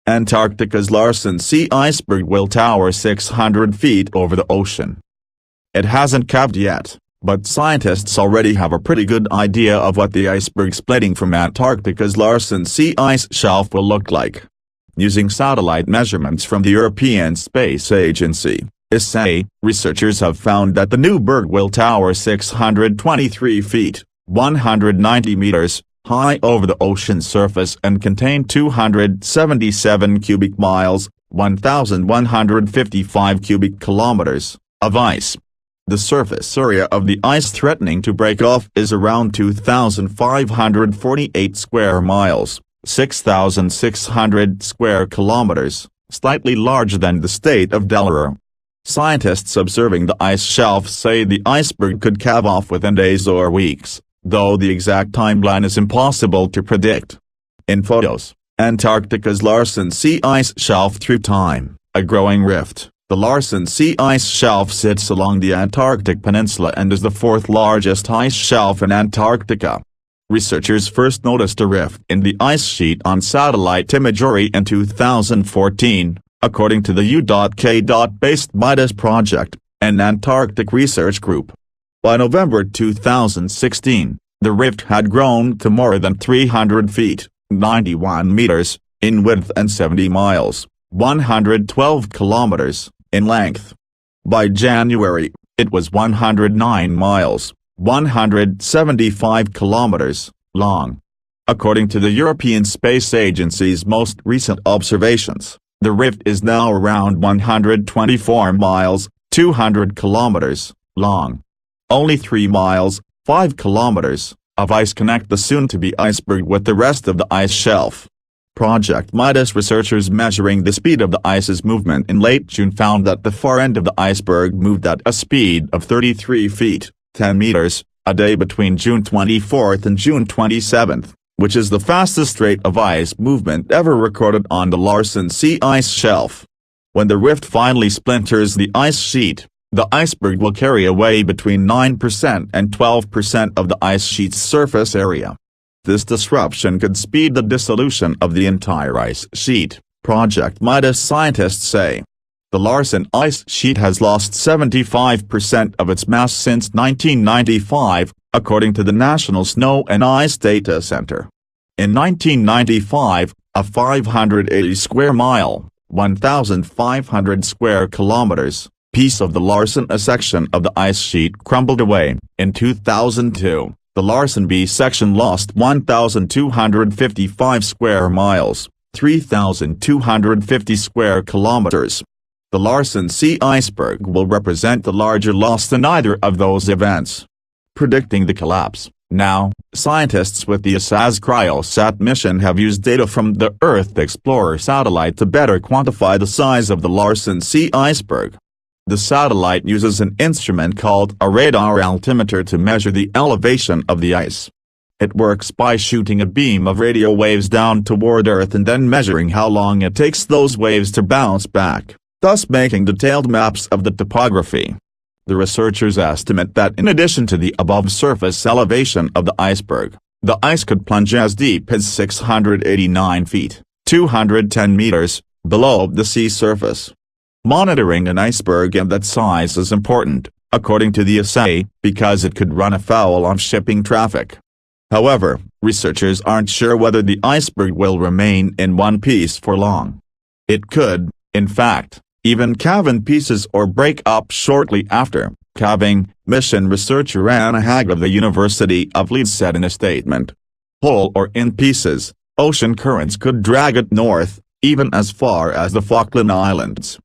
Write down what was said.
Antarctica's Larsen sea iceberg will tower 600 feet over the ocean. It hasn't calved yet, but scientists already have a pretty good idea of what the iceberg splitting from Antarctica's Larsen sea ice shelf will look like. Using satellite measurements from the European Space Agency, ESA, researchers have found that the new berg will tower 623 feet, 190 meters, high over the ocean surface and contain 277 cubic miles, 1,155 cubic kilometers, of ice. The surface area of the ice threatening to break off is around 2,548 square miles, 6,600 square kilometers, slightly larger than the state of Delaware. Scientists observing the ice shelf say the iceberg could calve off within days or weeks, though the exact timeline is impossible to predict. In photos, Antarctica's Larsen sea ice shelf through time, a growing rift. The Larsen sea ice shelf sits along the Antarctic peninsula and is the fourth largest ice shelf in Antarctica. Researchers first noticed a rift in the ice sheet on satellite imagery in 2014, according to the U.K.-based MIDAS project, an Antarctic research group. By November 2016, the rift had grown to more than 300 feet, 91 meters, in width and 70 miles, 112 kilometers, in length. By January, it was 109 miles, 175 kilometers, long. According to the European Space Agency's most recent observations, the rift is now around 124 miles, 200 kilometers, long. Only 3 miles, 5 kilometers, of ice connect the soon-to-be iceberg with the rest of the ice shelf. Project MIDAS researchers measuring the speed of the ice's movement in late June found that the far end of the iceberg moved at a speed of 33 feet, 10 meters, a day between June 24 and June 27, which is the fastest rate of ice movement ever recorded on the Larsen sea ice shelf. When the rift finally splinters the ice sheet, the iceberg will carry away between 9% and 12% of the ice sheet's surface area. This disruption could speed the dissolution of the entire ice sheet, Project MIDAS scientists say. The Larsen ice sheet has lost 75% of its mass since 1995, according to the National Snow and Ice Data Center. In 1995, a 580 square mile, 1,500 square kilometers, piece of the Larsen A section of the ice sheet crumbled away. In 2002, the Larsen B section lost 1,255 square miles, 3,250 square kilometers. The Larsen sea iceberg will represent the larger loss than either of those events. Predicting the collapse. Now, scientists with the ESA's Cryosat mission have used data from the Earth Explorer satellite to better quantify the size of the Larsen sea iceberg. The satellite uses an instrument called a radar altimeter to measure the elevation of the ice. It works by shooting a beam of radio waves down toward Earth and then measuring how long it takes those waves to bounce back, thus making detailed maps of the topography. The researchers estimate that in addition to the above surface elevation of the iceberg, the ice could plunge as deep as 689 feet, 210 meters, below the sea surface. Monitoring an iceberg of that size is important, according to the ESA, because it could run afoul of shipping traffic. However, researchers aren't sure whether the iceberg will remain in one piece for long. It could, in fact, even calve in pieces or break up shortly after calving, mission researcher Anna Hag of the University of Leeds said in a statement. Whole or in pieces, ocean currents could drag it north, even as far as the Falkland Islands.